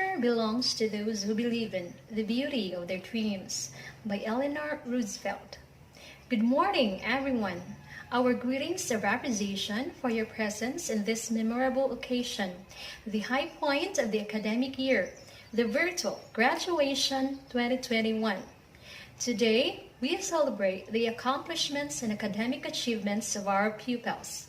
Future belongs to those who believe in the beauty of their dreams by Eleanor Roosevelt. Good morning, everyone. Our greetings of appreciation for your presence in this memorable occasion, the high point of the academic year, the virtual graduation 2021. Today, we celebrate the accomplishments and academic achievements of our pupils.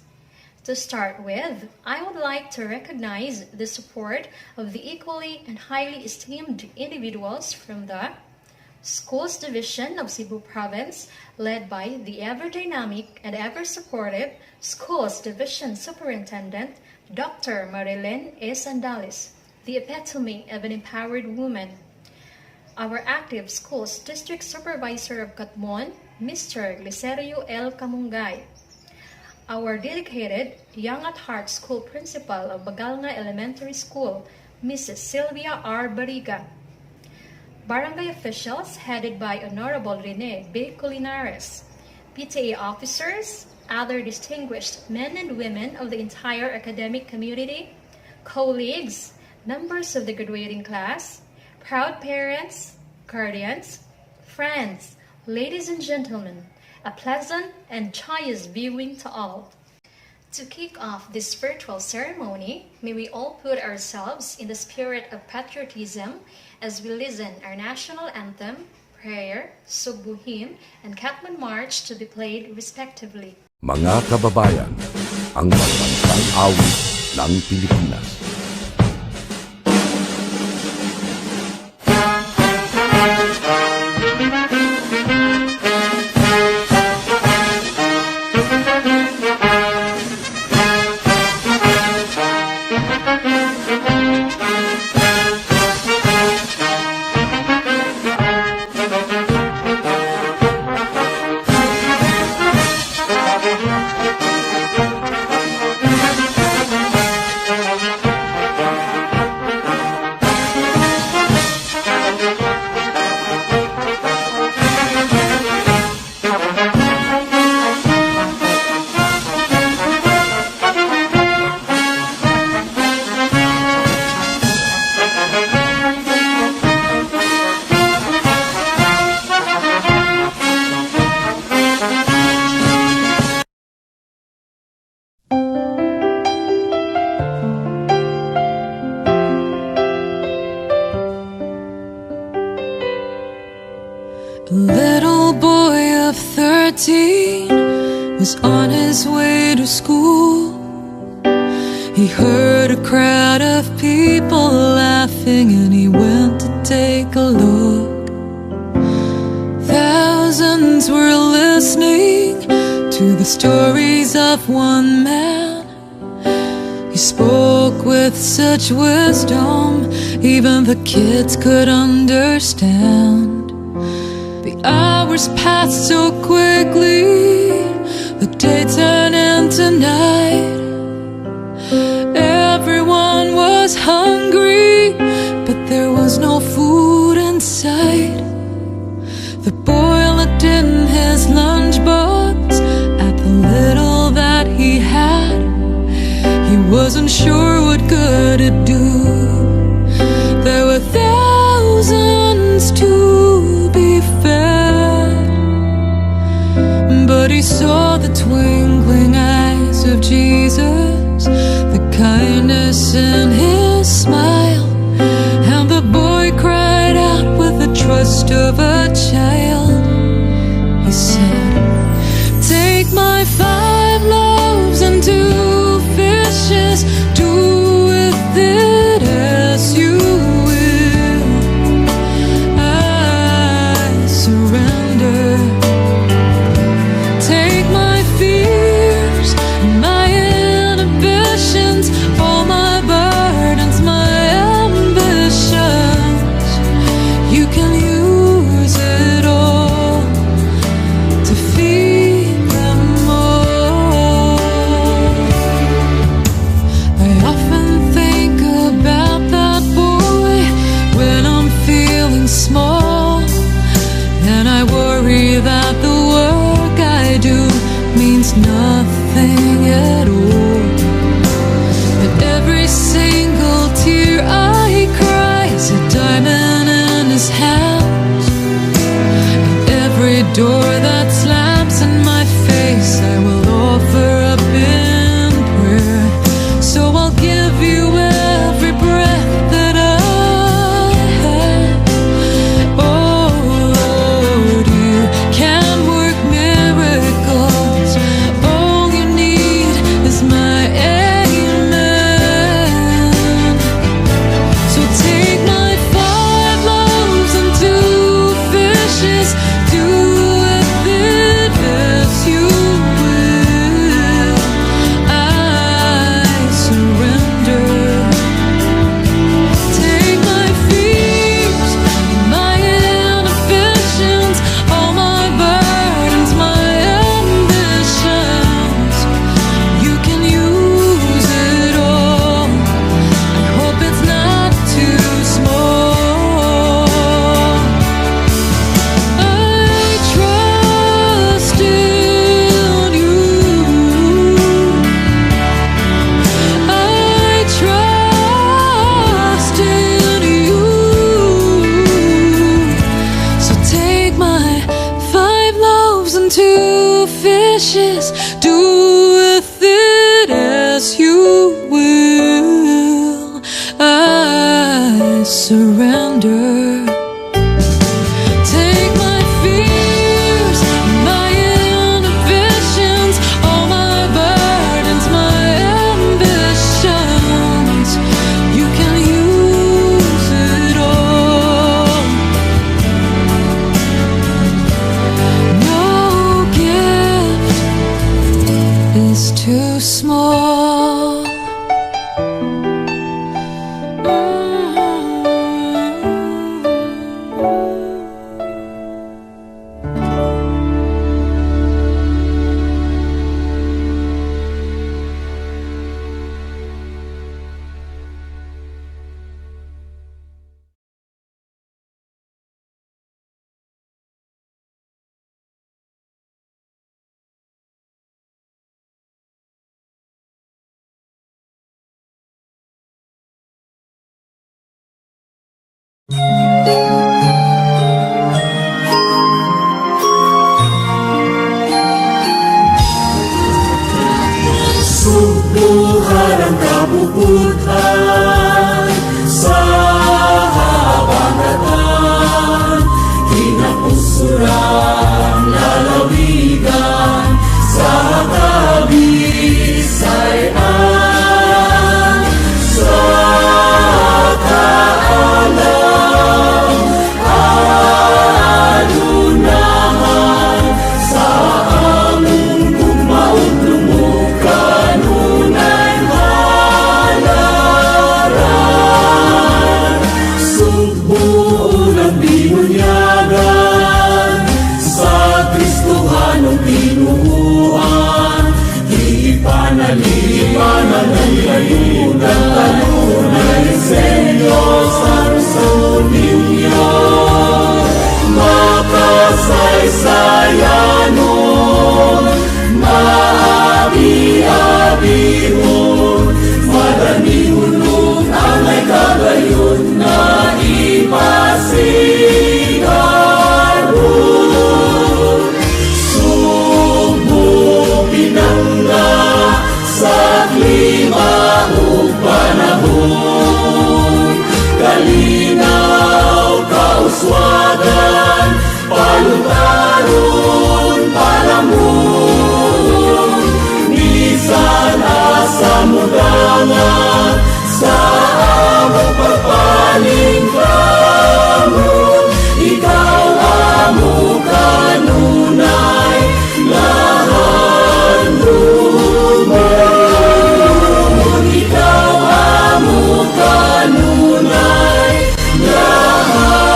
To start with, I would like to recognize the support of the equally and highly esteemed individuals from the Schools Division of Cebu Province, led by the ever-dynamic and ever-supportive Schools Division Superintendent, Dr. Marilyn A. Sandales, the epitome of an empowered woman. Our active Schools District Supervisor of Catmon, Mr. Glicerio L. Camungay. Our dedicated Young at Heart School Principal of Bagalnga Elementary School, Mrs. Sylvia R. Bariga. Barangay officials headed by Honorable Rene B. Colinares. PTA officers, other distinguished men and women of the entire academic community, colleagues, members of the graduating class, proud parents, guardians, friends, ladies and gentlemen, a pleasant and joyous viewing to all. To kick off this virtual ceremony, may we all put ourselves in the spirit of patriotism as we listen our national anthem, prayer, subuhim, and Catmon March to be played respectively. Mga kababayan, ang pambansang awit ng Pilipinas. A little boy of 13 was on his way to school. He heard a crowd of people laughing and he went to take a look. Thousands were listening to the stories of one man. He spoke with such wisdom, even the kids could understand. The hours passed so quickly, the day turned into night. Everyone was hungry, but there was no food in sight. The boy looked in his lunchbox at the little that he had. He wasn't sure what good it'd do. There were thousands to be fed, but he saw the twinkling eyes of Jesus, the kindness in his smile, and the boy cried out with the trust of a child. He said, "Take my 5 loaves and 2 fishes, do with it as you will. I surrender. Take my fears and my inhibitions, all my burdens, my ambitions. You can use it all to feed them all." fishes. Do with it as you will. I surrender. Take my fears, my inhibitions, all my burdens, my ambitions. You can use it all. No gift is too small. Subuhan ang kabubutan sa habagatan, kinapusuran lalawigan sa kabisayaan, sa kaalam, alunahan, sa among gumaon lumukan. Subuon ang binunyagan sa Kristohanong pinuhuan, ipanalipanalayunan talunay Senyo sa ninyo, makasaysayanon, maabi-abihon, madanihulog ang may kagayon na ipasigaron. Subo pinangga sa klima o panahon, kalinaw kauswagan, palutaron palamon, bisan asa mudangan sa among pagpaling kamon. Ikaw amo kanunay lahandumon. Ikaw amo kanunay lahandumon.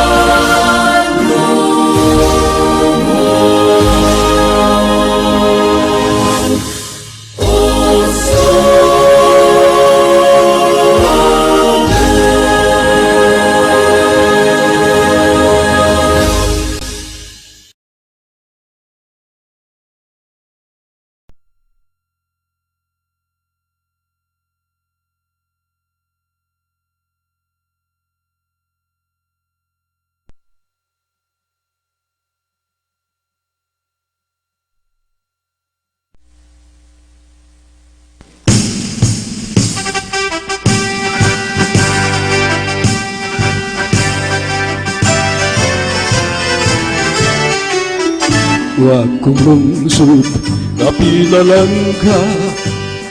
Huwag kong lungsod, kapilalang ka,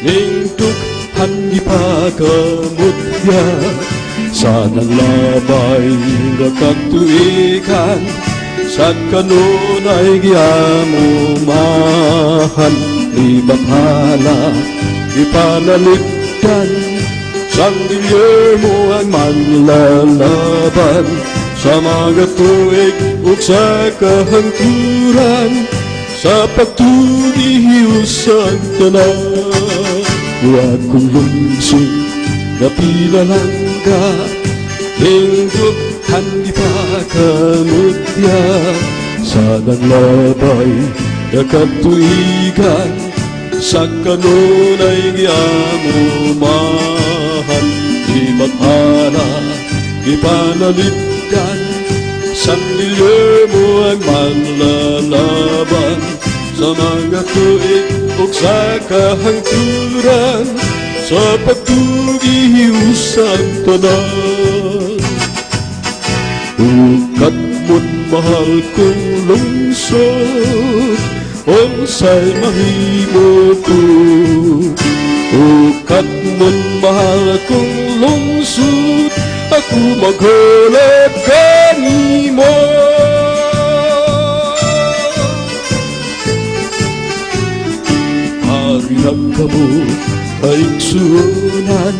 ning tukhan ipakamutya. Sanang labay nga katuikan, sa kanunay giamumahan. Di bakhala, ipanalipdan, sang dilyer mo ang manlalaban. Sa mga tuig ug sa kahangturan, sa pagtugihius ang tanan. Huwag kong lungsod, napilalang ka, hingdukhan di pa kamutya. Sanang labay na katuigan, sa kanunay giamumahan. Di bakhala, ipanalipdan, sang dilyer mo ang manlalaban. sa mga tuig ug sa kahangturan, sa pagtugiw sa tanan. Ukat mo't mahal kong lungsod, unsay mahimo ko. Ukat mo't mahal kong lungsod, ako maghalap kanimo. Hariyag ka mo kaigsunan,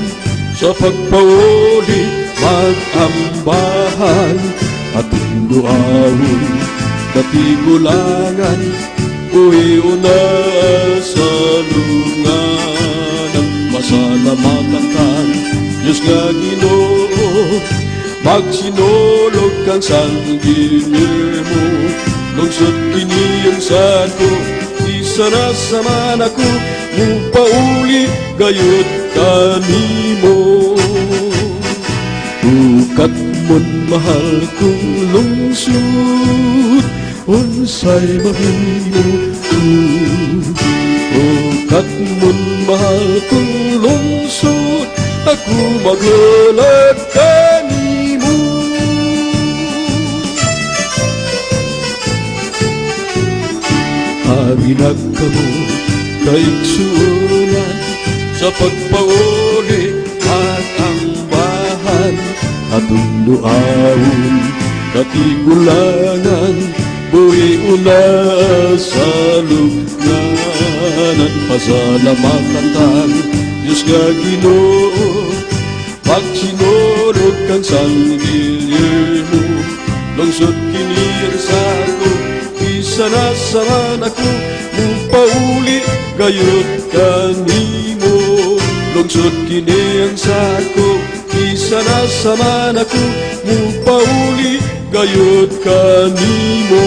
sa pagpauli magambahan, at duawon katigulangan, uwi-una sa lungan. Masalamatan kan, Diyos nga Ginoo, magsinulog kang sanggilyo mo. Lungsod kiniyang sako, isa na saman ako, mupauli gayot kanimo. Ukat mo't mahal kong lungsod, unsay mahimo ko. Ukat mo't mahal kong lungsod, ako maghalap kanimo. Harinag ka mo kaigsunan, sa pagpauli at ang bahan, atong duawon katigulangan, buhi-una sa lugnanan. Pasalamatan tan, Diyos nga Ginoo, magsinulog kang sanggilyo mo. Lungsod kiniyang sako, isa na saman ako, mupauli gayot kanimo. Lungsod kiniyang sako, isa na saman ako, mupauli gayot kanimo.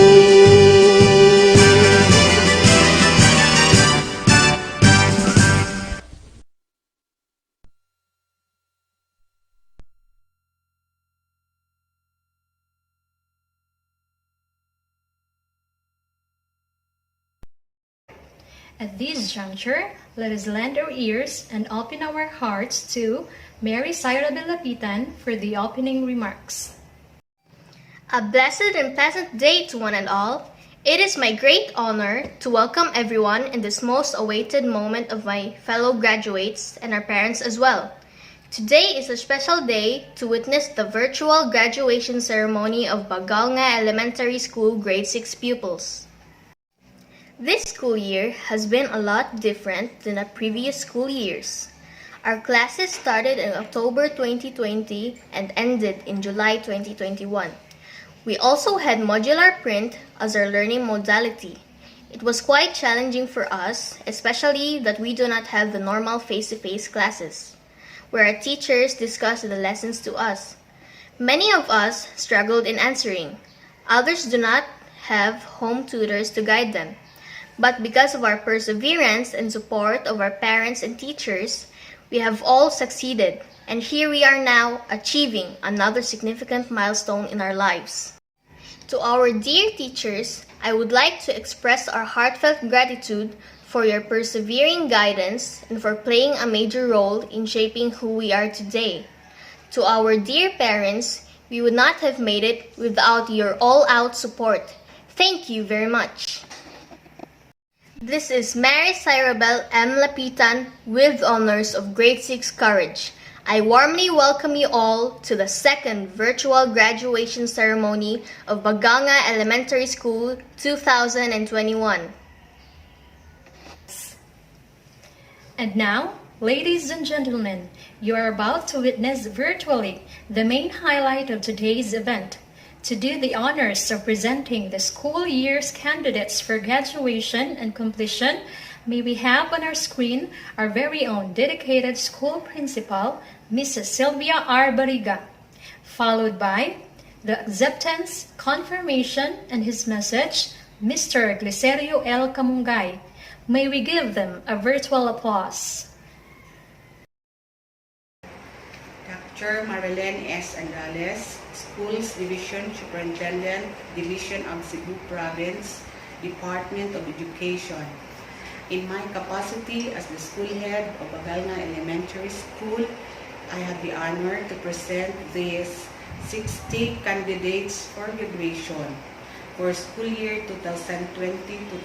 At this juncture, let us lend our ears and open our hearts to Mary Syra Belapitan for the opening remarks. A blessed and pleasant day to one and all. It is my great honor to welcome everyone in this most awaited moment of my fellow graduates and our parents as well. Today is a special day to witness the virtual graduation ceremony of Bagalnga Elementary School Grade 6 pupils. This school year has been a lot different than the previous school years. Our classes started in October 2020 and ended in July 2021. We also had modular print as our learning modality. It was quite challenging for us, especially that we do not have the normal face-to-face classes, where our teachers discuss the lessons to us. Many of us struggled in answering. Others do not have home tutors to guide them. But because of our perseverance and support of our parents and teachers, we have all succeeded, and here we are now achieving another significant milestone in our lives. To our dear teachers, I would like to express our heartfelt gratitude for your persevering guidance and for playing a major role in shaping who we are today. To our dear parents, we would not have made it without your all-out support. Thank you very much. This is Mary Cyrabel M. Lapitan with honors of Grade 6 Courage. I warmly welcome you all to the second virtual graduation ceremony of Bagalnga Elementary School 2021. And now, ladies and gentlemen, you are about to witness virtually the main highlight of today's event. To do the honors of presenting the school year's candidates for graduation and completion, may we have on our screen our very own dedicated school principal, Mrs. Sylvia R. Bariga, followed by the acceptance, confirmation, and his message, Mr. Glicerio L. Camungay. May we give them a virtual applause. Dr. Marilyn S. Agales, Schools Division Superintendent, Division of Cebu Province, Department of Education. In my capacity as the school head of Bagalnga Elementary School, I have the honor to present these 60 candidates for graduation for school year 2020-2021.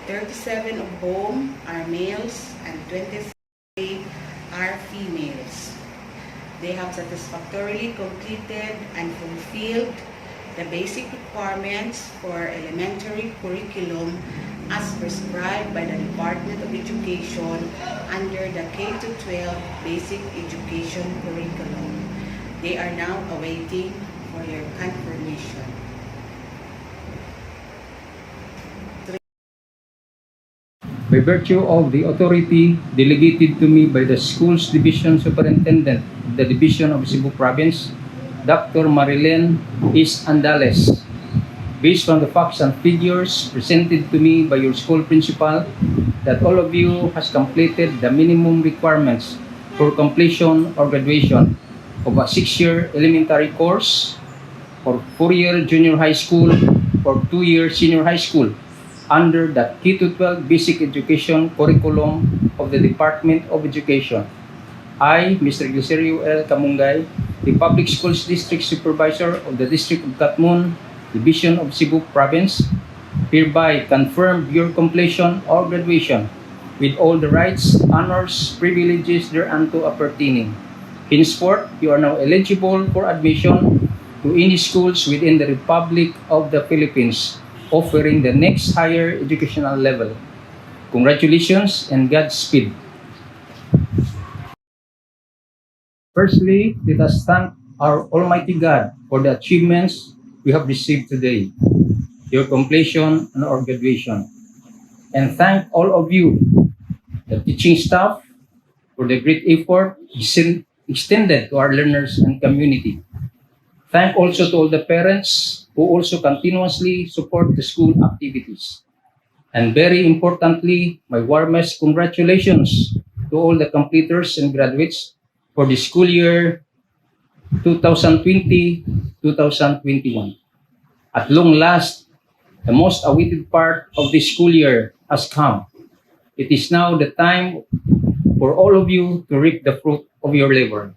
37 of whom are males and 23 are females. They have satisfactorily completed and fulfilled the basic requirements for elementary curriculum as prescribed by the Department of Education under the K-12 Basic Education Curriculum. They are now awaiting for your confirmation. By virtue of the authority delegated to me by the school's division superintendent of the Division of Cebu Province, Dr. Marilyn S. Andales, based on the facts and figures presented to me by your school principal, that all of you has completed the minimum requirements for completion or graduation of a 6-year elementary course, or 4-year junior high school, or 2-year senior high school under the K-12 Basic Education Curriculum of the Department of Education. I, Mr. Glicerio L. Camungay, the Public Schools District Supervisor of the District of Katmon, Division of Cebu Province, hereby confirm your completion or graduation with all the rights, honors, privileges thereunto appertaining. Henceforth, you are now eligible for admission to any schools within the Republic of the Philippines offering the next higher educational level. Congratulations and Godspeed. Firstly, let us thank our Almighty God for the achievements we have received today, your completion and our graduation. And thank all of you, the teaching staff, for the great effort extended to our learners and community. Thank also to all the parents who also continuously support the school activities. And very importantly, my warmest congratulations to all the completers and graduates for the school year 2020-2021. At long last, the most awaited part of this school year has come. It is now the time for all of you to reap the fruit of your labor.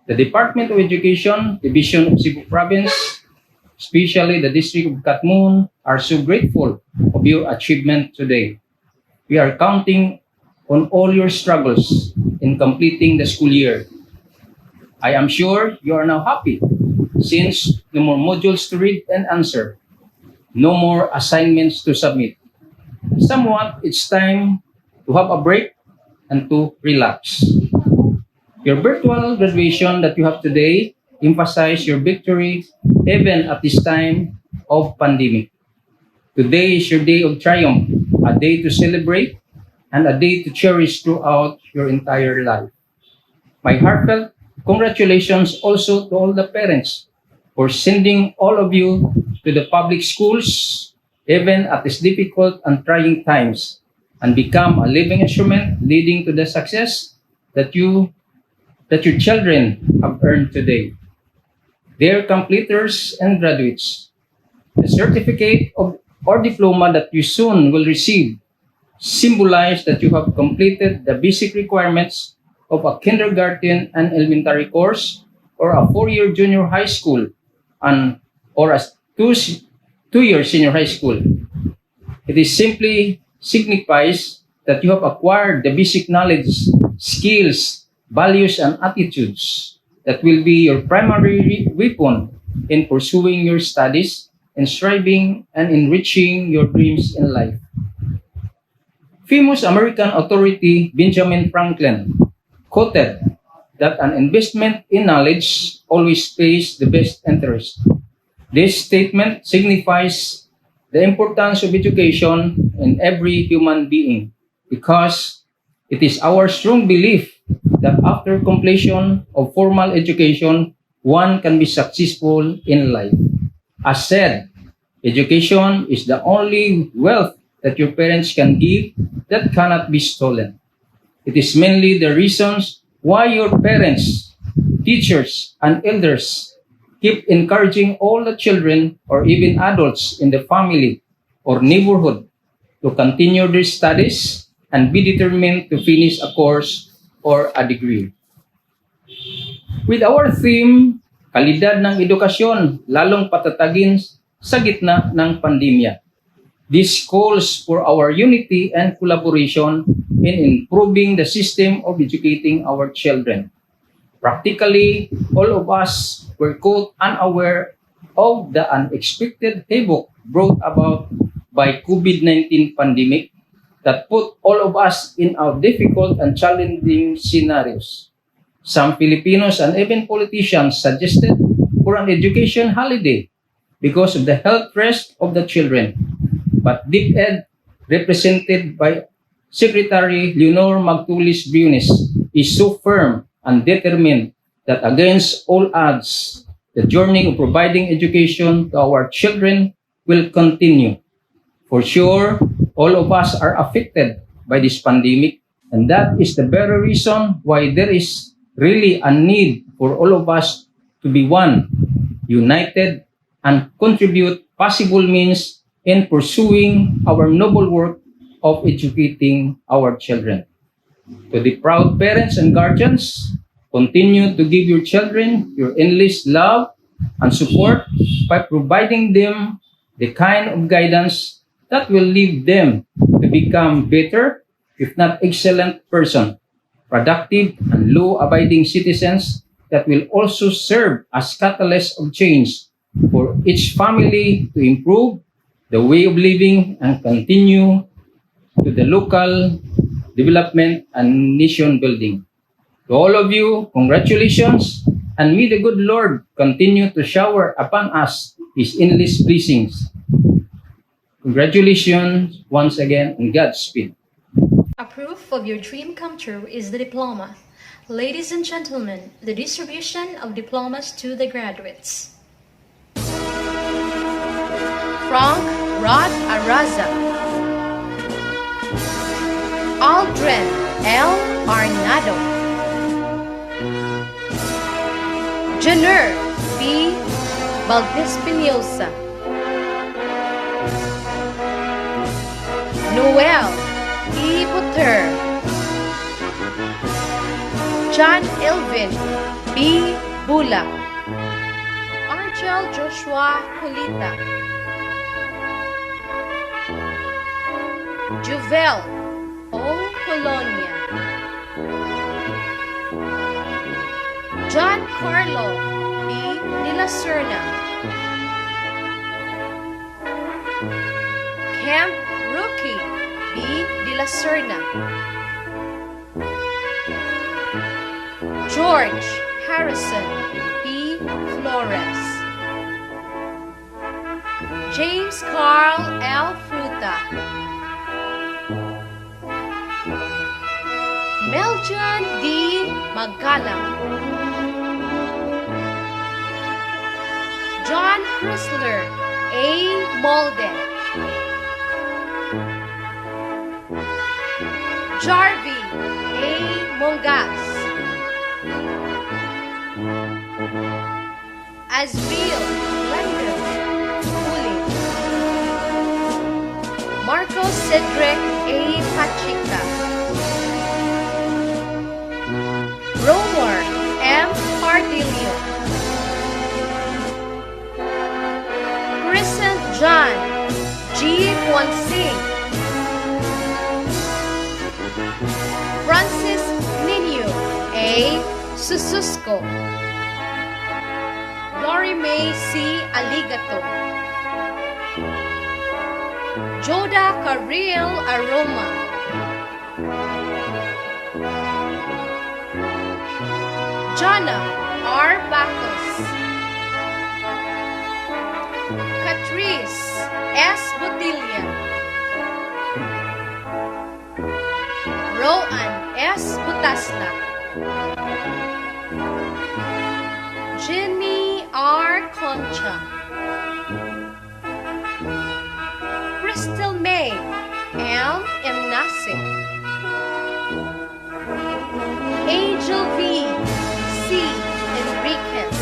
The Department of Education, Division of Cebu Province, especially the District of Katmon, are so grateful of your achievement today. We are counting on all your struggles in completing the school year. I am sure you are now happy since no more modules to read and answer, no more assignments to submit. Somewhat, it's time to have a break and to relax. Your virtual graduation that you have today emphasize your victory even at this time of pandemic. Today is your day of triumph, a day to celebrate and a day to cherish throughout your entire life. My heartfelt congratulations also to all the parents for sending all of you to the public schools even at these difficult and trying times and become a living instrument leading to the success that your children have earned today. Dear completers and graduates, the certificate or diploma that you soon will receive symbolize that you have completed the basic requirements of a kindergarten and elementary course or a 4-year junior high school or a 2-year senior high school. It is simply signifies that you have acquired the basic knowledge, skills, values, and attitudes that will be your primary weapon in pursuing your studies and striving and enriching your dreams in life. Famous American authority Benjamin Franklin quoted that an investment in knowledge always pays the best interest. This statement signifies the importance of education in every human being because it is our strong belief that after completion of formal education, one can be successful in life. As said, education is the only wealth that your parents can give that cannot be stolen. It is mainly the reasons why your parents, teachers, and elders keep encouraging all the children or even adults in the family or neighborhood to continue their studies and be determined to finish a course or a degree. With our theme, kalidad ng edukasyon, lalong patatagin sa gitna ng pandemya. This calls for our unity and collaboration in improving the system of educating our children. Practically, all of us were caught unaware of the unexpected havoc brought about by COVID-19 pandemic that put all of us in our difficult and challenging scenarios. Some Filipinos and even politicians suggested for an education holiday because of the health risk of the children. But DepEd, represented by Secretary Leonor Magtulis Briones, is so firm and determined that against all odds, the journey of providing education to our children will continue. For sure, all of us are affected by this pandemic, and that is the very reason why there is really a need for all of us to be one, united, and contribute possible means in pursuing our noble work of educating our children. To the proud parents and guardians, continue to give your children your endless love and support by providing them the kind of guidance that will lead them to become better, if not excellent person, productive and law-abiding citizens that will also serve as catalysts of change for each family to improve the way of living and continue to the local development and nation building. To all of you, congratulations, and may the good Lord continue to shower upon us His endless blessings. Congratulations once again, and Godspeed. A proof of your dream come true is the diploma. Ladies and gentlemen, the distribution of diplomas to the graduates. Frank Rod Araza, Aldrin L. Arnado, Janur B. Valdespinosa, Noel E. Buter, John Elvin B. Bula, Argel Joshua Kulita, Juvel O. Colonia, John Carlo B. De La Serna, Camp Rookie B. De La Serna, George Harrison P. Flores, James Carl L. Fruta, Meljan D. Magalang, John Chrysler A. Molden, Jarvie A. Mongas, Asbil London Uli, Marcos Cedric A. Pachica, Romar M. Cardilio, Crescent John G. Guansing, Francis Nino A. Sususco, Lori May C. Aligato, Joda Carril Aroma, Jana R. Bacos, Catrice S. Botilla, Roan S. Butasla, Jenny R. Concha, Crystal May L. M. Nasik, Angel V. C. Enriquez,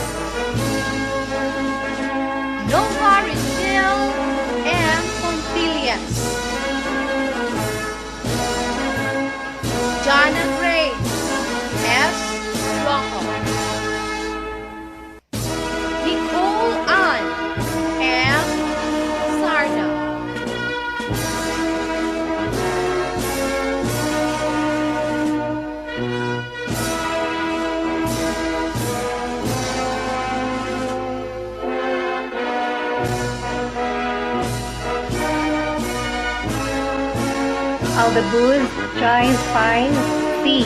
Aldabuz Joyce 5, C.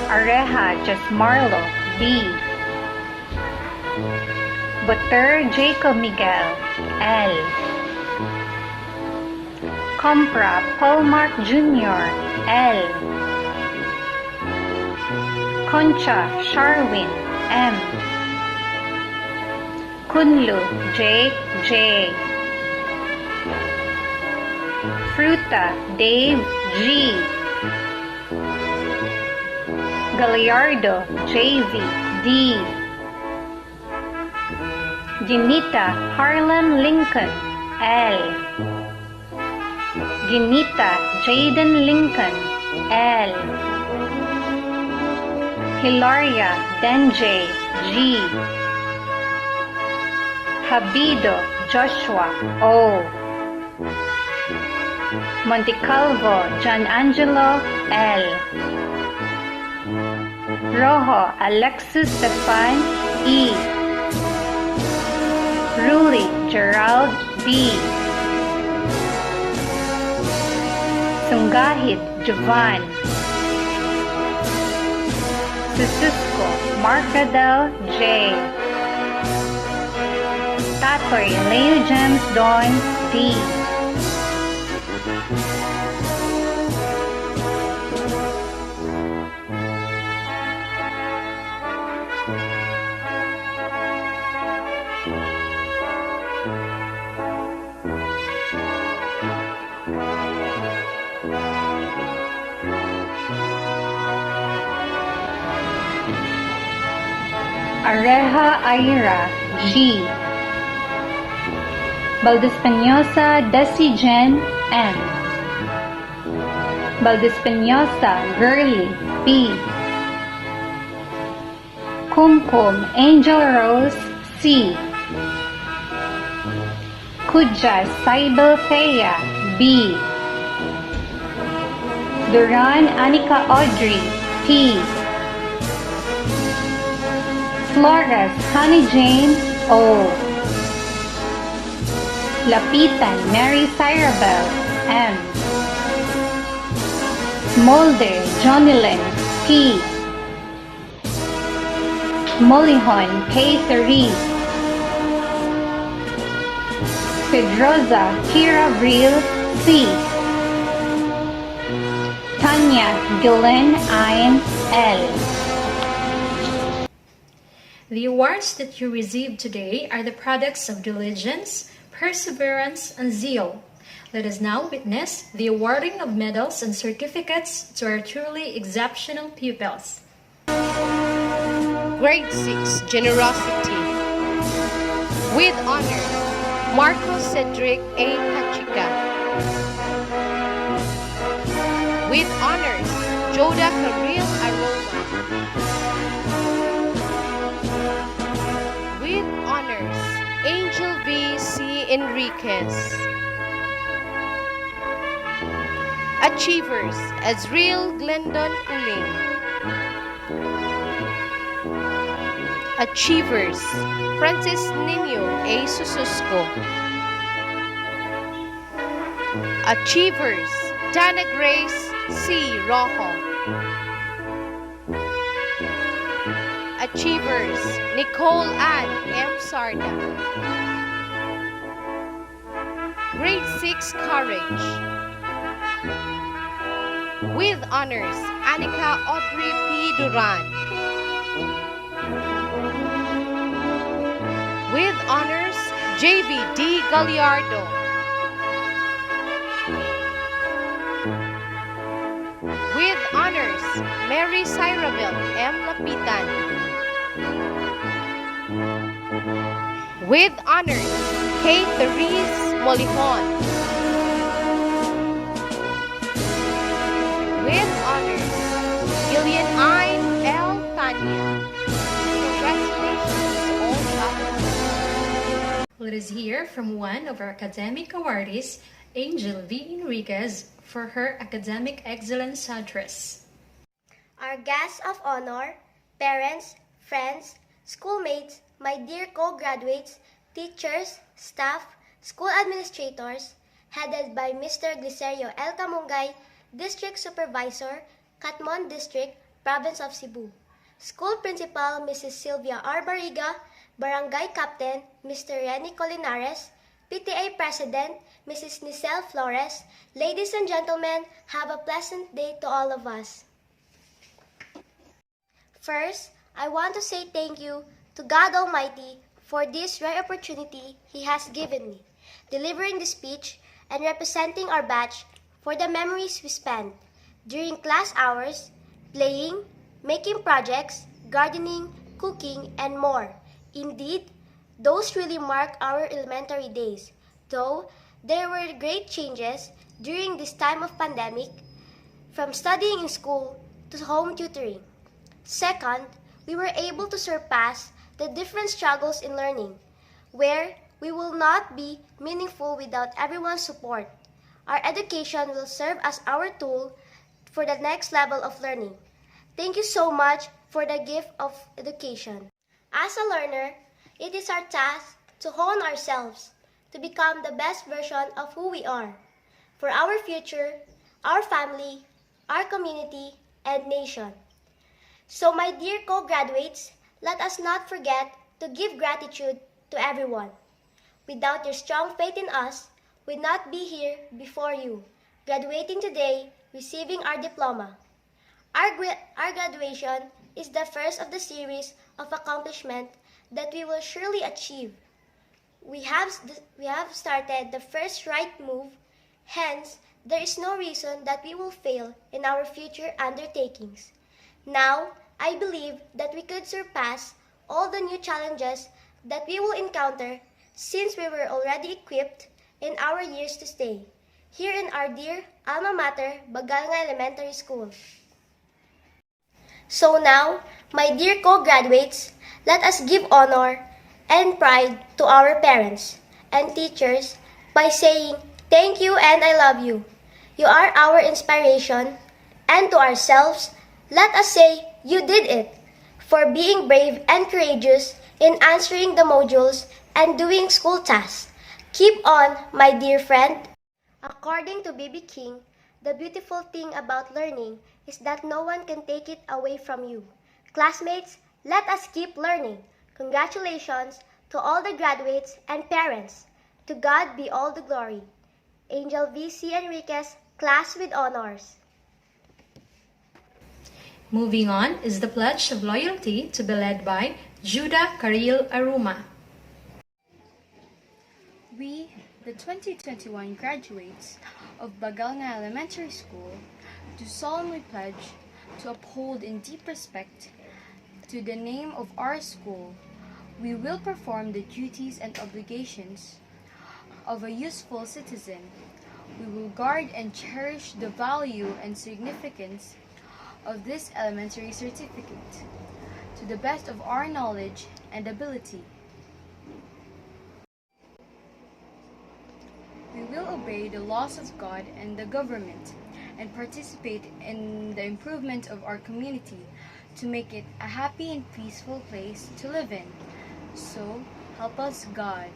Areja Jasmarlo, B. Butter Jacob Miguel, L. Compra Paul Mark Jr., L. Concha Sharwin, M. Kunlu Jake, J. Fruta Dave, G. Gallardo JV, D. Ginita Harlem Lincoln, L. Ginita Jaden Lincoln, L. Hilaria Denjay, G. Habido Joshua, O. Montecalvo John Angelo, L. Rojo Alexis Stefan, E. Ruli Gerald, B. Sungahit Jovan. Sususco Marcadel, J. Tatoy Leo James Don, D. Areja Aira, G. Valdespinosa Desi Jen, M. Valdespinosa Girly, B. Kumkum Angel Rose, C. Kuja Saibel Thea, B. Duran Anika Audrey, T. Flores Honey Jane, O. Lapitan Mary Cyrabel, M. Mulder Jonilyn, P. Molihon K. Therese. Pedroza Kira Bril, C. Tanya Gillen Ayn, L. The awards that you received today are the products of diligence, perseverance, and zeal. Let us now witness the awarding of medals and certificates to our truly exceptional pupils. Grade 6 Generosity. With honors, Marco Cedric A. Pachica. With honors, Joda Karil Aroma. With honors, Angel V. C. Enriquez. Achievers, Azriel Glendon Uling. Achievers, Francis Nino A. Sususco. Achievers, Dana Grace C. Rojo. Achievers, Nicole Ann M. Sarda. Grade 6 Courage. With honors, Anika Audrey P. Duran. With honors, JV D. Gallardo. With honors, Mary Cyrabel M. Lapitan. With honors, Kay Therese Molihon. With honors, Gillian Ayn L. Tanya. Congratulations, all the others. Let us hear from one of our academic awardees, Angel V. Enriquez, for her academic excellence address. Our guests of honor, parents, friends, schoolmates, my dear co-graduates, teachers, staff, school administrators, headed by Mr. Glicerio L. Camungay, District Supervisor, Catmon District, Province of Cebu. School Principal Mrs. Sylvia R. Barriga, Barangay Captain Mr. Renny Colinares, PTA President Mrs. Nicelle Flores. Ladies and gentlemen, have a pleasant day to all of us. First, I want to say thank you to God Almighty for this rare opportunity He has given me, delivering the speech and representing our batch for the memories we spent during class hours, playing, making projects, gardening, cooking, and more. Indeed, those really mark our elementary days, though there were great changes during this time of pandemic, from studying in school to home tutoring. Second, we were able to surpass the different struggles in learning, where we will not be meaningful without everyone's support. Our education will serve as our tool for the next level of learning. Thank you so much for the gift of education. As a learner, it is our task to hone ourselves to become the best version of who we are for our future, our family, our community, and nation. So my dear co-graduates, let us not forget to give gratitude to everyone. Without your strong faith in us, we'd not be here before you, graduating today, receiving our diploma. Our graduation is the first of the series of accomplishment that we will surely achieve. We have started the first right move, hence, there is no reason that we will fail in our future undertakings. Now, I believe that we could surpass all the new challenges that we will encounter since we were already equipped in our years to stay, here in our dear alma mater, Bagalnga Elementary School. So now, my dear co-graduates, let us give honor and pride to our parents and teachers by saying thank you and I love you. You are our inspiration, and to ourselves, let us say you did it for being brave and courageous in answering the modules and doing school tasks. Keep on, my dear friend. According to B.B. King, the beautiful thing about learning is that no one can take it away from you. Classmates, let us keep learning. Congratulations to all the graduates and parents. To God be all the glory. Angel V.C. Enriquez, Class with Honors. Moving on is the Pledge of Loyalty to be led by Judah Karil Aruma. We, the 2021 graduates of Bagalnga Elementary School, do solemnly pledge to uphold in deep respect to the name of our school. We will perform the duties and obligations of a useful citizen. We will guard and cherish the value and significance of this elementary certificate to the best of our knowledge and ability. We will obey the laws of God and the government and participate in the improvement of our community to make it a happy and peaceful place to live in. So, help us God.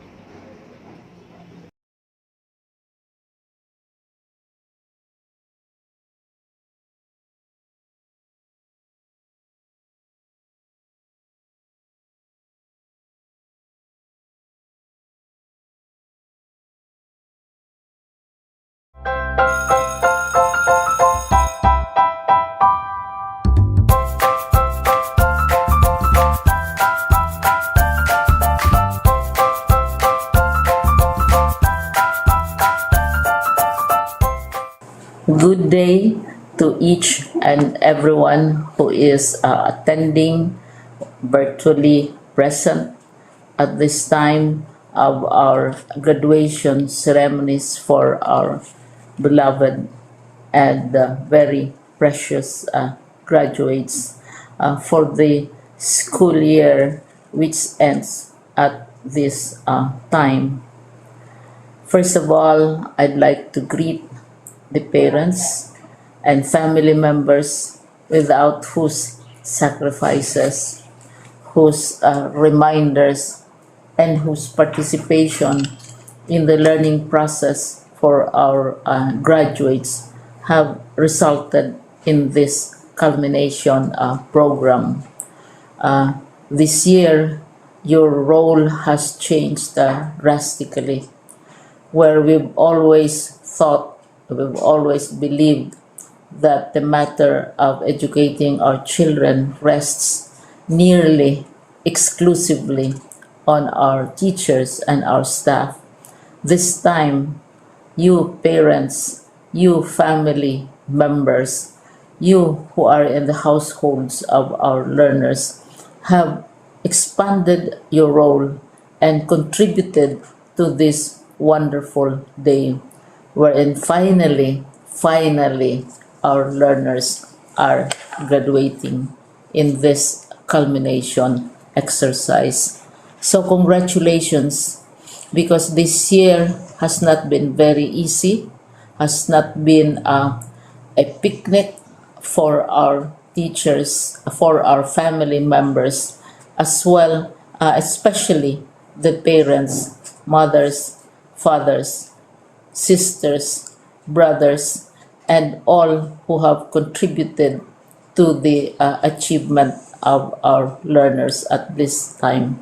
Good day to each and everyone who is attending virtually present at this time of our graduation ceremonies for our beloved and very precious graduates for the school year which ends at this time. First of all, I'd like to greet the parents and family members without whose sacrifices, whose reminders, and whose participation in the learning process for our graduates have resulted in this culmination program. This year, your role has changed drastically, where we've always believed that the matter of educating our children rests nearly exclusively on our teachers and our staff. This time, you parents, you family members, you who are in the households of our learners have expanded your role and contributed to this wonderful day wherein finally, our learners are graduating in this culmination exercise. So congratulations, because this year has not been very easy, has not been a picnic for our teachers, for our family members, as well, especially the parents, mothers, fathers, sisters, brothers, and all who have contributed to the achievement of our learners at this time.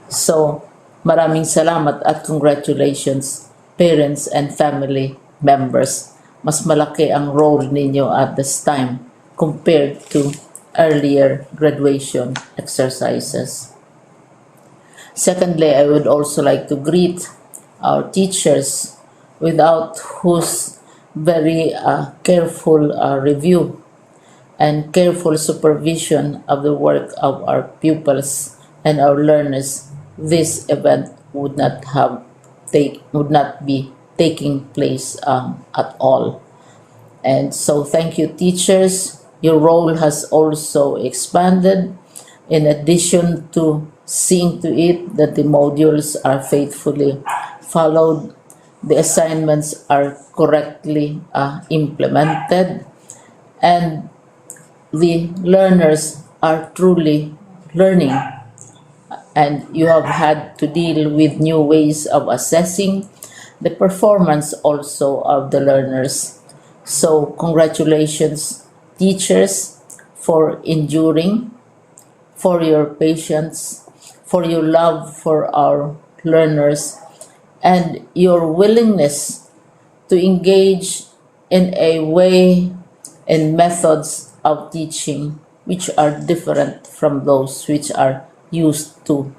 So, maraming salamat at congratulations, parents and family members. Mas malaki ang role ninyo at this time compared to earlier graduation exercises. Secondly, I would also like to greet our teachers, without whose very careful review and careful supervision of the work of our pupils and our learners, this event would not be taking place at all. And so thank you, teachers. Your role has also expanded, in addition to seeing to it that the modules are faithfully followed, the assignments are correctly implemented, and the learners are truly learning. And you have had to deal with new ways of assessing the performance also of the learners. So congratulations, teachers, for enduring, for your patience, for your love for our learners, and your willingness to engage in a way and methods of teaching which are different from those which are used to.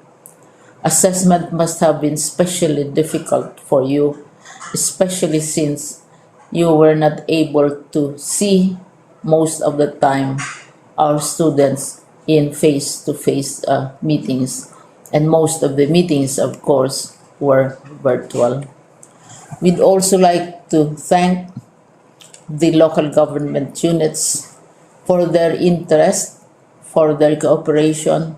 Assessment must have been especially difficult for you, especially since you were not able to see most of the time our students in face-to-face meetings, and most of the meetings, of course, were virtual. We'd also like to thank the local government units for their interest, for their cooperation,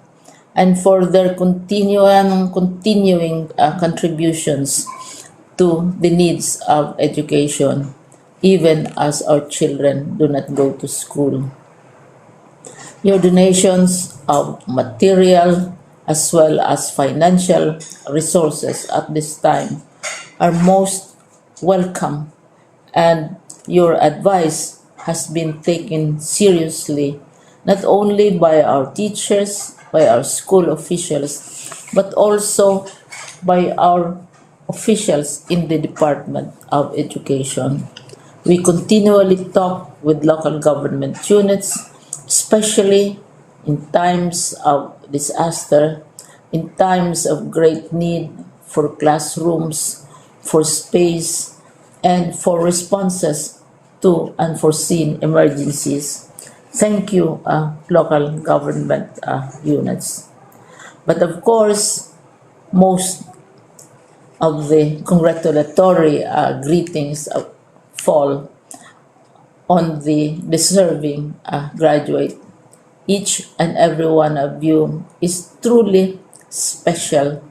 and for their continuing contributions to the needs of education, even as our children do not go to school. Your donations of material as well as financial resources at this time are most welcome, and your advice has been taken seriously not only by our teachers, by our school officials, but also by our officials in the Department of Education. We continually talk with local government units, especially in times of disaster, in times of great need for classrooms, for space, and for responses to unforeseen emergencies. Thank you, local government units. But of course, most of the congratulatory greetings fall on the deserving graduate. Each and every one of you is truly special.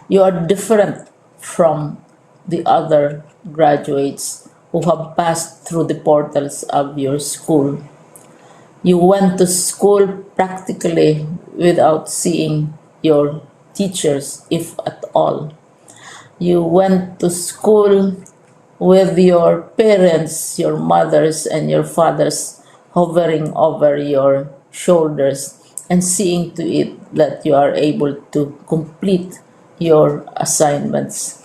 You are different from the other graduates who have passed through the portals of your school. You went to school practically without seeing your teachers, if at all. You went to school with your parents, your mothers, and your fathers hovering over your shoulders and seeing to it that you are able to complete your assignments.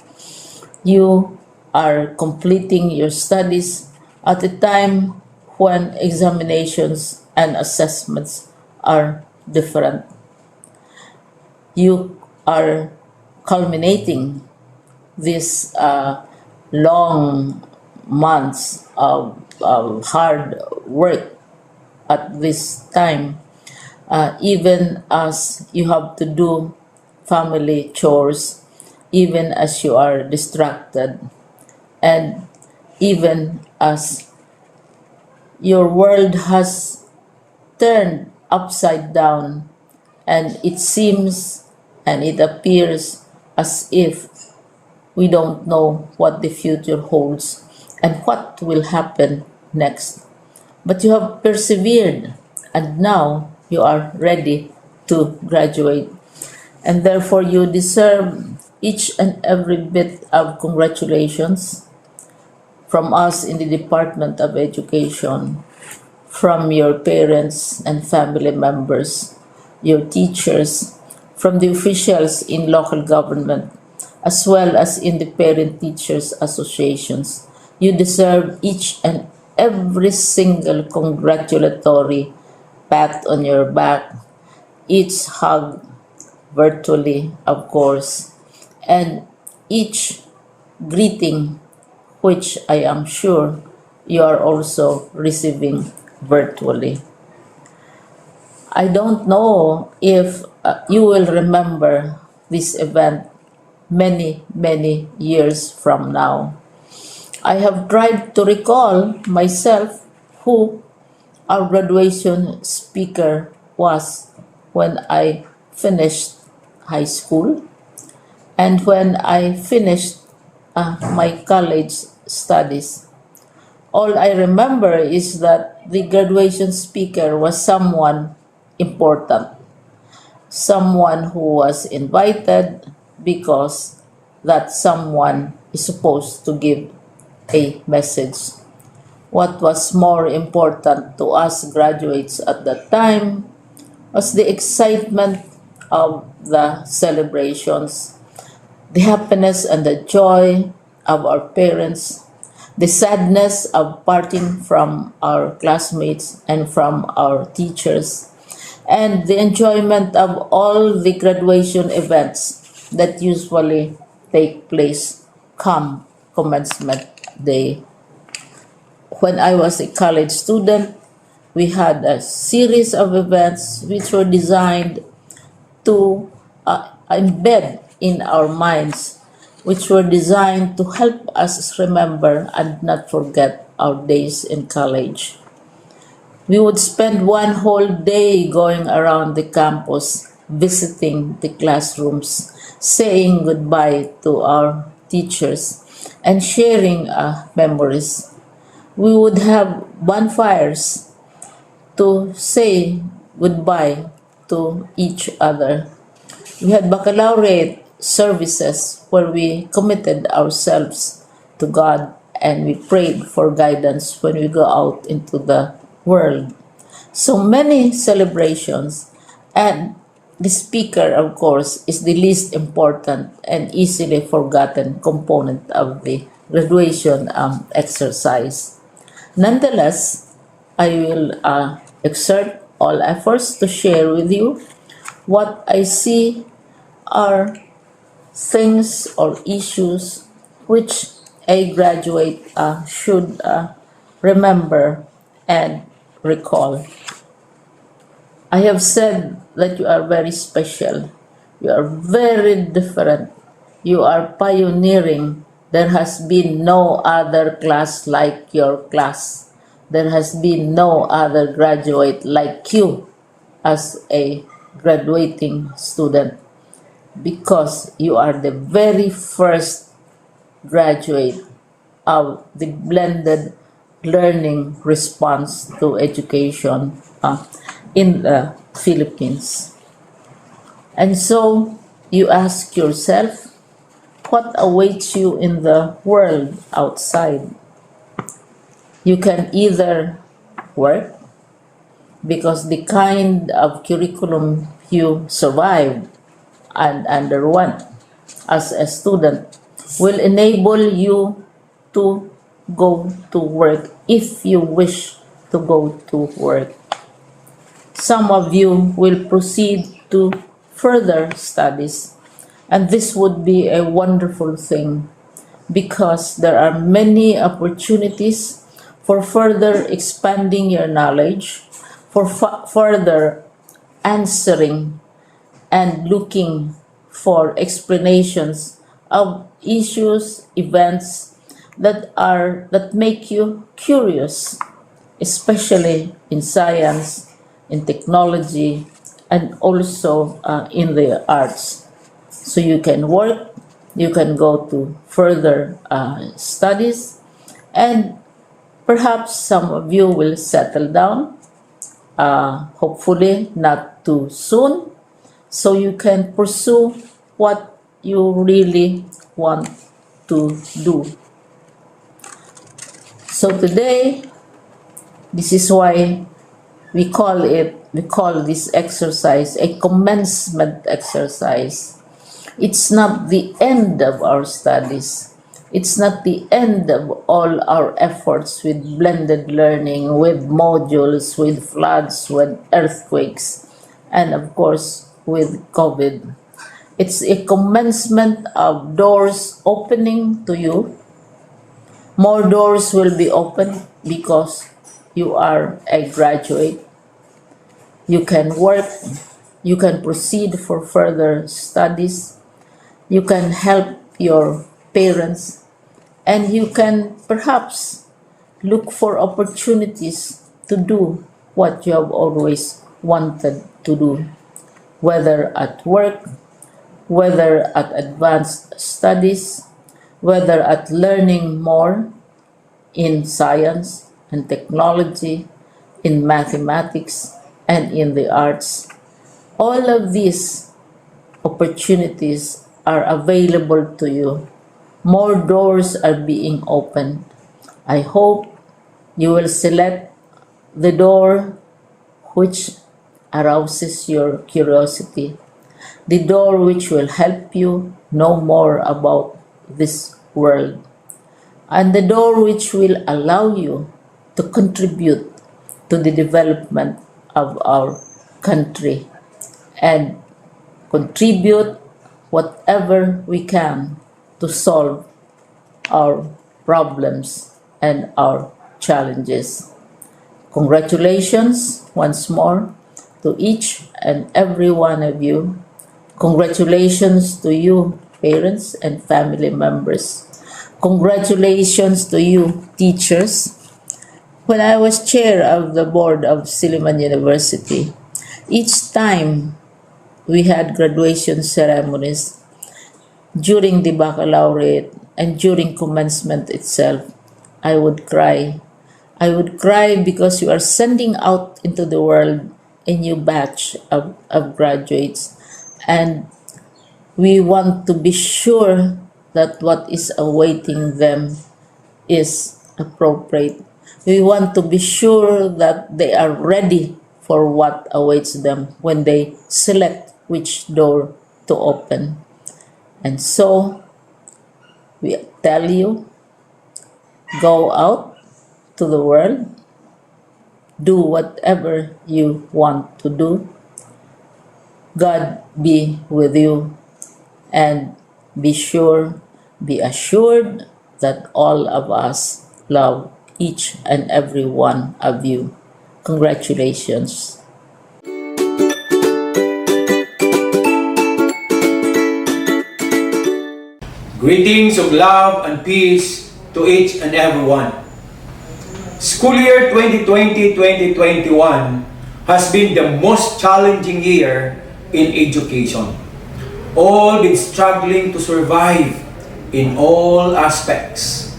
You are completing your studies at a time when examinations and assessments are different. You are culminating these long months of hard work at this time, even as you have to do family chores, even as you are distracted, and even as your world has turned upside down, and it seems and it appears as if we don't know what the future holds and what will happen next. But you have persevered, and now you are ready to graduate. And therefore, you deserve each and every bit of congratulations from us in the Department of Education, from your parents and family members, your teachers, from the officials in local government, as well as in the parent teachers associations. You deserve each and every single congratulatory pat on your back, each hug virtually, of course, and each greeting, which I am sure you are also receiving virtually. I don't know if you will remember this event many, many years from now. I have tried to recall myself who our graduation speaker was when I finished high school and when I finished my college studies. All I remember is that the graduation speaker was someone important, someone who was invited because that someone is supposed to give a message. What was more important to us graduates at that time was the excitement of the celebrations, the happiness and the joy of our parents, the sadness of parting from our classmates and from our teachers, and the enjoyment of all the graduation events that usually take place come commencement day. When I was a college student, we had a series of events which were designed to embed in our minds, which were designed to help us remember and not forget our days in college. We would spend one whole day going around the campus, visiting the classrooms, saying goodbye to our teachers, and sharing memories. We would have bonfires to say goodbye to each other. We had baccalaureate services where we committed ourselves to God and we prayed for guidance when we go out into the world. So many celebrations, and the speaker, of course, is the least important and easily forgotten component of the graduation exercise. Nonetheless, I will exert all efforts to share with you what I see are things or issues which a graduate should remember and recall. I have said that you are very special. You are very different. You are pioneering. There has been no other class like your class. There has been no other graduate like you as a graduating student because you are the very first graduate of the blended learning response to education in the Philippines. And so you ask yourself, what awaits you in the world outside. You can either work because the kind of curriculum you survived and underwent as a student will enable you to go to work if you wish to go to work. Some of you will proceed to further studies, and this would be a wonderful thing because there are many opportunities for further expanding your knowledge, for further answering and looking for explanations of issues, events that make you curious, especially in science, in technology, and also in the arts. So you can work, you can go to further studies, and perhaps some of you will settle down, hopefully not too soon, so you can pursue what you really want to do. So today, this is why we call this exercise a commencement exercise. It's not the end of our studies. It's not the end of all our efforts with blended learning, with modules, with floods, with earthquakes, and of course with COVID. It's a commencement of doors opening to you. More doors will be opened because you are a graduate. You can work, you can proceed for further studies, you can help your parents, and you can perhaps look for opportunities to do what you have always wanted to do, whether at work, whether at advanced studies, whether at learning more in science and technology, in mathematics, and in the arts. All of these opportunities are available to you. More doors are being opened. I hope you will select the door which arouses your curiosity, the door which will help you know more about this world, and the door which will allow you to contribute to the development of our country and contribute whatever we can to solve our problems and our challenges. Congratulations once more to each and every one of you. Congratulations to you, parents and family members. Congratulations to you, teachers. When I was chair of the board of Silliman University, each time we had graduation ceremonies, during the baccalaureate and during commencement itself, I would cry. I would cry because you are sending out into the world a new batch of graduates, and we want to be sure that what is awaiting them is appropriate. We want to be sure that they are ready for what awaits them when they select which door to open. And so, we tell you, go out to the world, do whatever you want to do. God be with you, and be assured that all of us love each and every one of you. Congratulations. Greetings of love and peace to each and every one. School year 2020-2021 has been the most challenging year in education. All been struggling to survive in all aspects.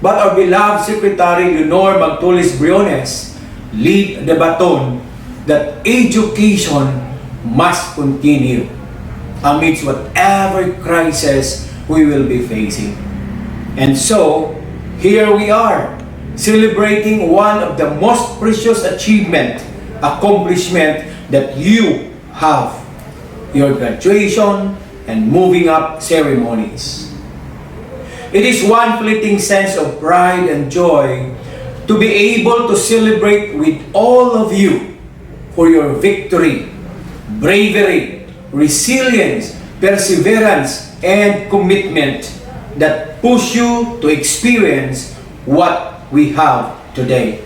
But our beloved Secretary Leonor Magtulis Briones lead the baton that education must continue amidst whatever crisis we will be facing. And so, here we are, celebrating one of the most precious accomplishment that you have, your graduation and moving up ceremonies. It is one fleeting sense of pride and joy to be able to celebrate with all of you for your victory, bravery, resilience, perseverance, and commitment that push you to experience what we have today.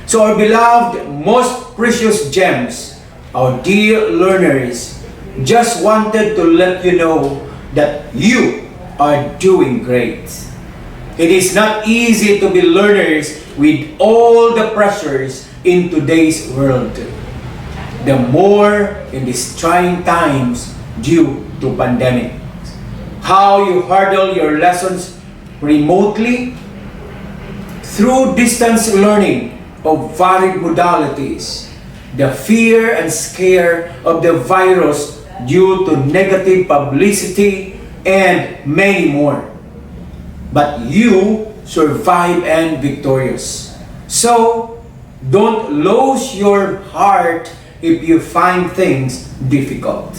So our beloved, most precious gems, our dear learners, just wanted to let you know that you are doing great. It is not easy to be learners with all the pressures in today's world. The more in these trying times due to pandemic. How you hurdle your lessons remotely through distance learning of varied modalities, the fear and scare of the virus due to negative publicity, and many more. But you survive and victorious. So, don't lose your heart if you find things difficult.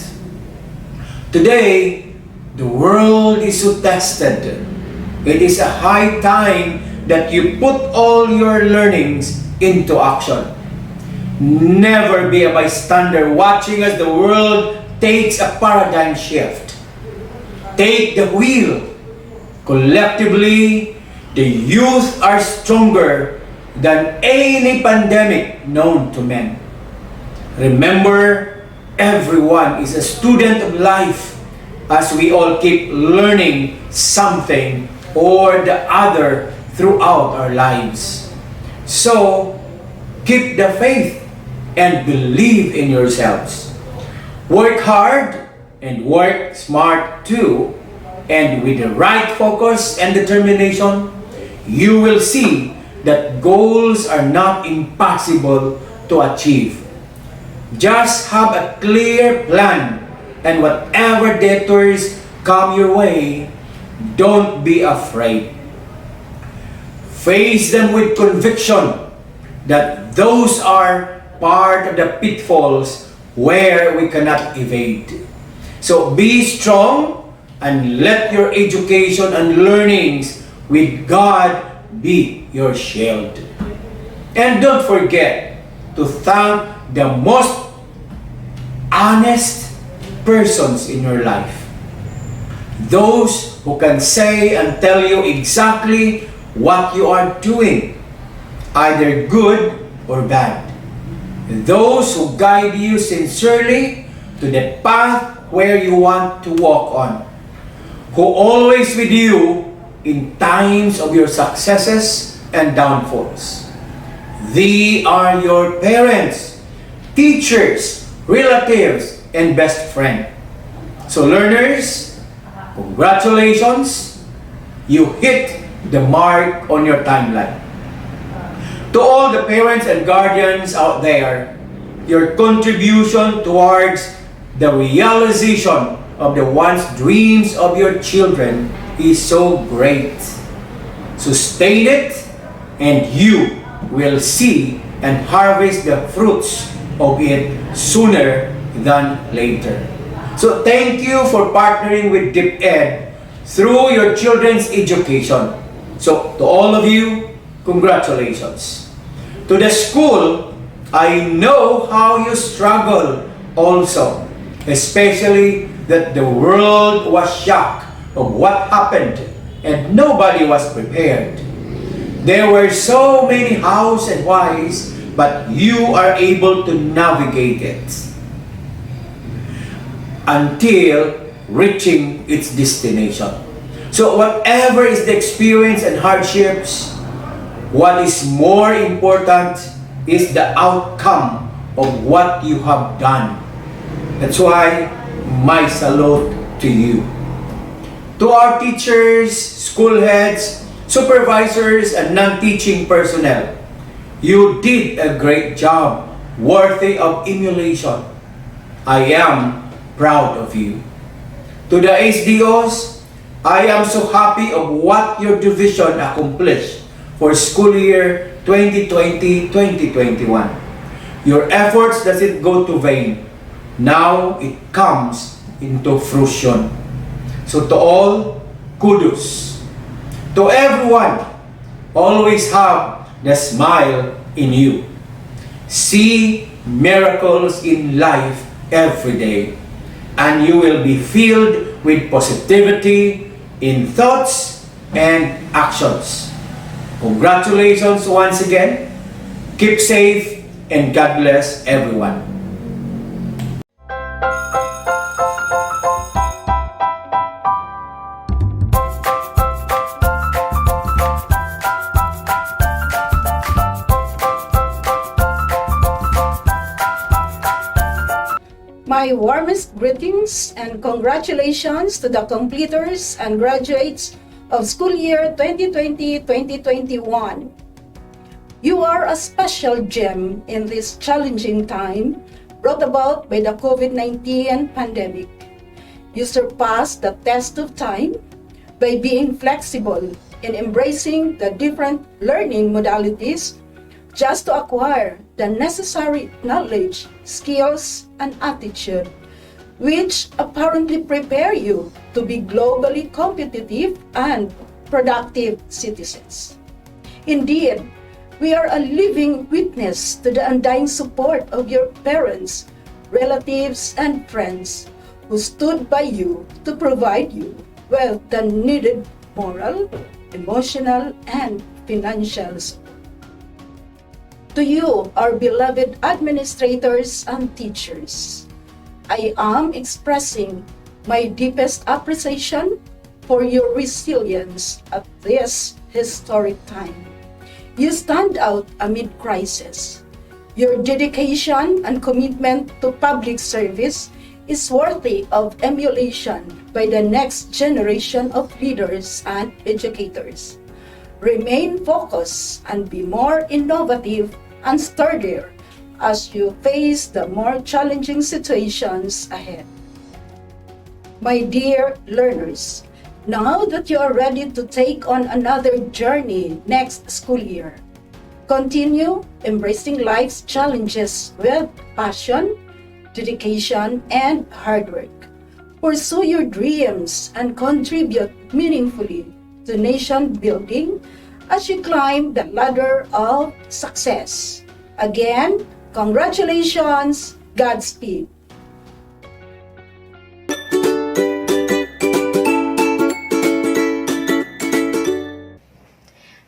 Today, the world is so tested. It is a high time that you put all your learnings into action. Never be a bystander watching as the world takes a paradigm shift. Take the wheel. Collectively, the youth are stronger than any pandemic known to men. Remember, everyone is a student of life as we all keep learning something or the other throughout our lives. So, keep the faith and believe in yourselves. Work hard and work smart too, and with the right focus and determination, you will see that goals are not impossible to achieve. Just have a clear plan, and whatever detours come your way, don't be afraid. Face them with conviction that those are part of the pitfalls where we cannot evade. So be strong and let your education and learnings with God be your shield. And don't forget to thank the most honest persons in your life. Those who can say and tell you exactly what you are doing, either good or bad. Those who guide you sincerely to the path where you want to walk on. Who always with you in times of your successes and downfalls. They are your parents, teachers, relatives, and best friend. So learners, congratulations, you hit the mark on your timeline. To all the parents and guardians out there, your contribution towards the realization of the once dreams of your children is so great. Sustain it, and you will see and harvest the fruits of it sooner than later. So thank you for partnering with DepEd through your children's education. So to all of you, congratulations. To the school, I know how you struggle also, especially that the world was shocked of what happened and nobody was prepared. There were so many hows and whys, but you are able to navigate it until reaching its destination. So whatever is the experience and hardships, what is more important is the outcome of what you have done. That's why my salute to you. To our teachers, school heads, supervisors, and non-teaching personnel, you did a great job, worthy of emulation. I am proud of you. To the SDOs, I am so happy of what your division accomplished for school year 2020-2021. Your efforts doesn't go to vain. Now it comes into fruition. So to all, kudos. To everyone, always have the smile in you. See miracles in life every day, and you will be filled with positivity in thoughts and actions. Congratulations once again. Keep safe and God bless everyone. My warmest greetings and congratulations to the completers and graduates of school year 2020-2021. You are a special gem in this challenging time brought about by the COVID-19 pandemic. You surpassed the test of time by being flexible in embracing the different learning modalities just to acquire the necessary knowledge, skills, and attitude, which apparently prepare you to be globally competitive and productive citizens. Indeed, we are a living witness to the undying support of your parents, relatives, and friends who stood by you to provide you with the needed moral, emotional, and financial support. To you, our beloved administrators and teachers, I am expressing my deepest appreciation for your resilience at this historic time. You stand out amid crisis. Your dedication and commitment to public service is worthy of emulation by the next generation of leaders and educators. Remain focused and be more innovative and sturdier as you face the more challenging situations ahead. My dear learners, now that you are ready to take on another journey next school year, continue embracing life's challenges with passion, dedication, and hard work. Pursue your dreams and contribute meaningfully to nation building as you climb the ladder of success. Again, congratulations, Godspeed.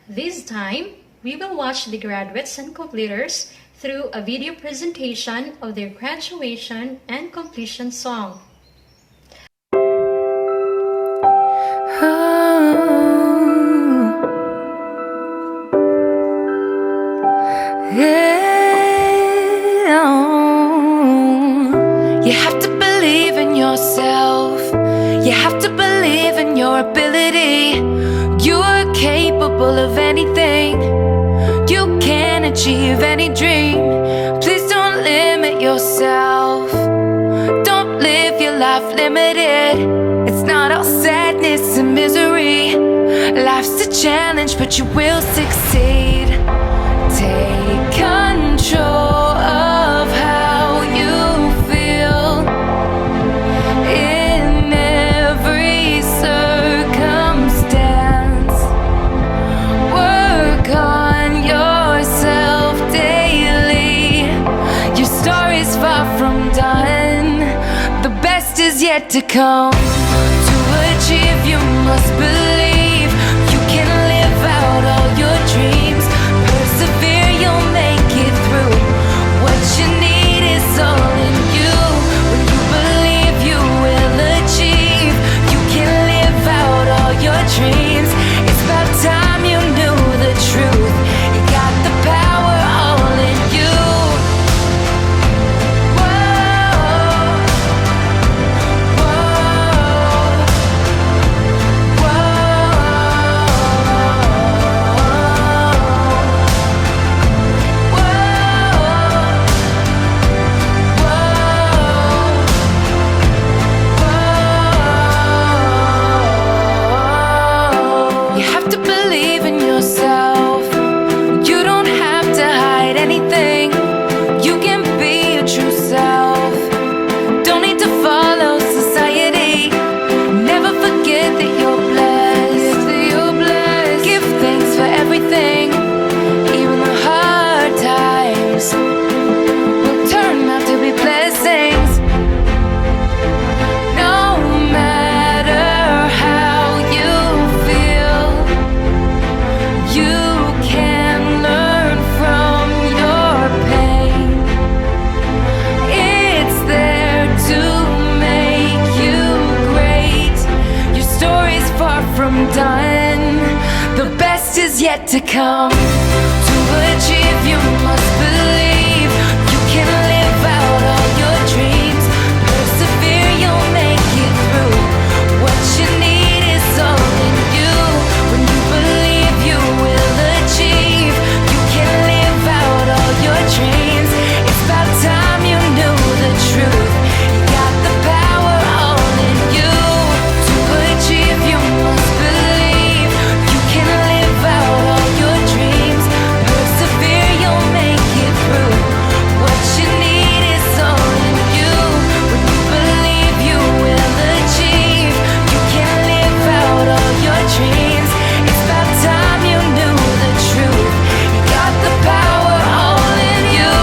This time, we will watch the graduates and completers through a video presentation of their graduation and completion song. You have to believe in yourself. You have to believe in your ability. You are capable of anything. You can achieve any dream. Please don't limit yourself. Don't live your life limited. It's not all sadness and misery. Life's a challenge, but you will succeed. Take control of how you feel in every circumstance. Work on yourself daily. Your story's far from done. The best is yet to come. To achieve, you must believe. You can live out all your dreams. Persevere, you'll make it through. What you need is all in you. When you believe, you will achieve. You can live out all your dreams. It's about time you knew the truth. You got the power all in you. Whoa, whoa, whoa. far from done. The best is yet to come. To achieve, you must believe. You can live out all your dreams. Persevere, you'll make it through. What you need is all in you. When you believe, you will achieve. You can live out all your dreams. It's about time you knew the truth. You got the power all in you. To achieve, you must believe. You can live out all your dreams. Persevere, you'll make it through. What you need is all in you. When you believe, you will achieve. You can live out all your dreams. It's about time you knew the truth. You got the power all in you.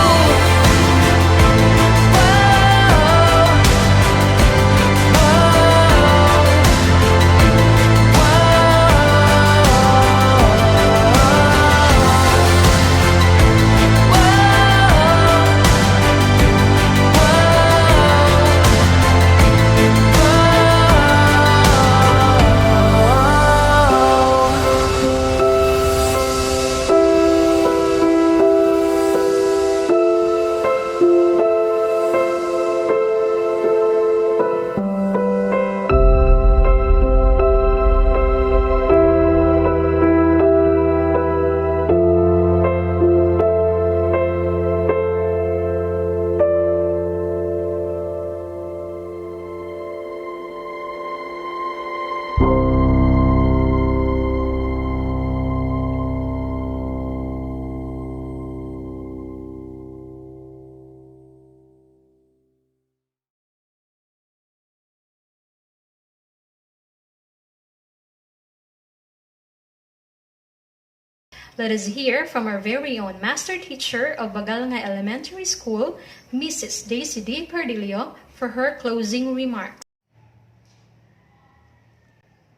Let us hear from our very own master teacher of Bagalnga Elementary School, Mrs. Daisy D. Perdilio, for her closing remarks.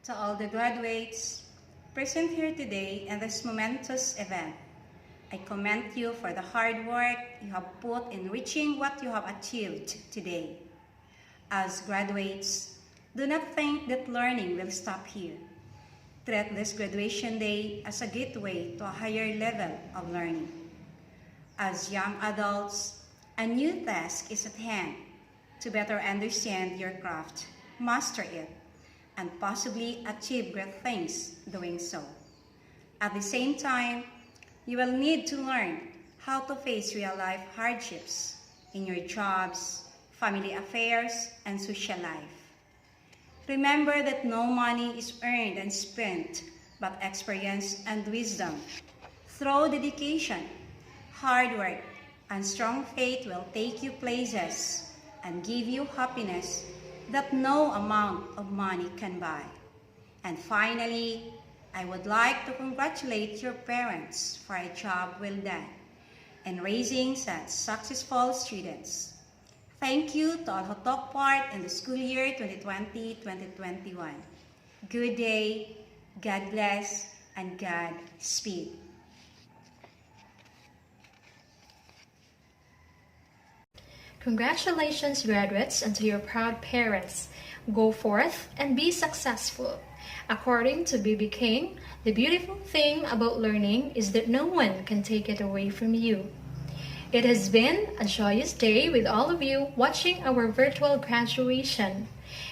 To all the graduates present here today in this momentous event, I commend you for the hard work you have put in reaching what you have achieved today. As graduates, do not think that learning will stop here. Treat this graduation day as a gateway to a higher level of learning. As young adults, a new task is at hand to better understand your craft, master it, and possibly achieve great things doing so. At the same time, you will need to learn how to face real-life hardships in your jobs, family affairs, and social life. Remember that no money is earned and spent, but experience and wisdom. Through dedication, hard work, and strong faith will take you places and give you happiness that no amount of money can buy. And finally, I would like to congratulate your parents for a job well done in raising such successful students. Thank you to all who took part in the school year 2020-2021. Good day, God bless, and God speed. Congratulations, graduates, and to your proud parents. Go forth and be successful. According to B.B. King, the beautiful thing about learning is that no one can take it away from you. It has been a joyous day with all of you watching our virtual graduation.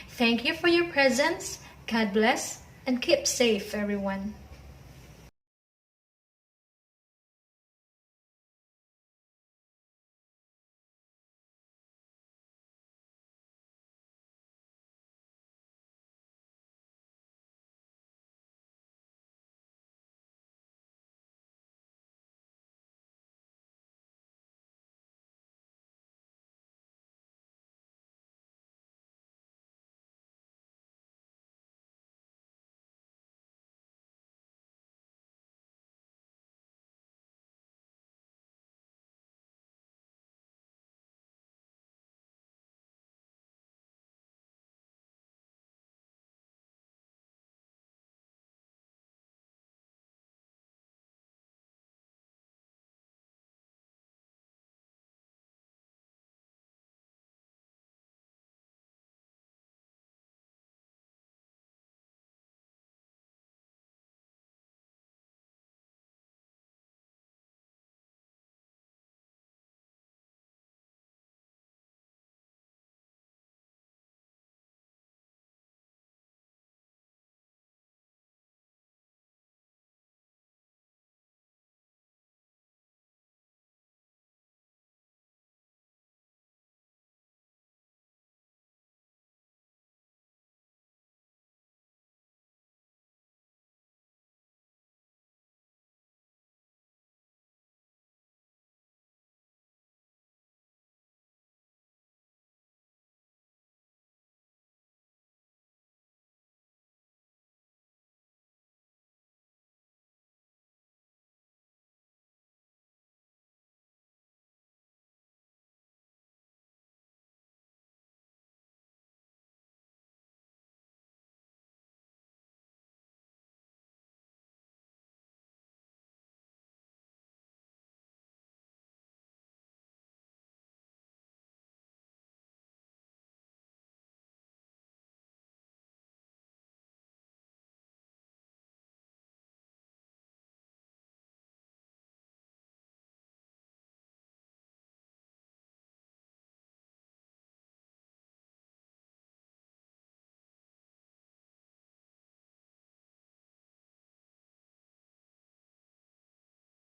Thank you for your presence. God bless and keep safe, everyone.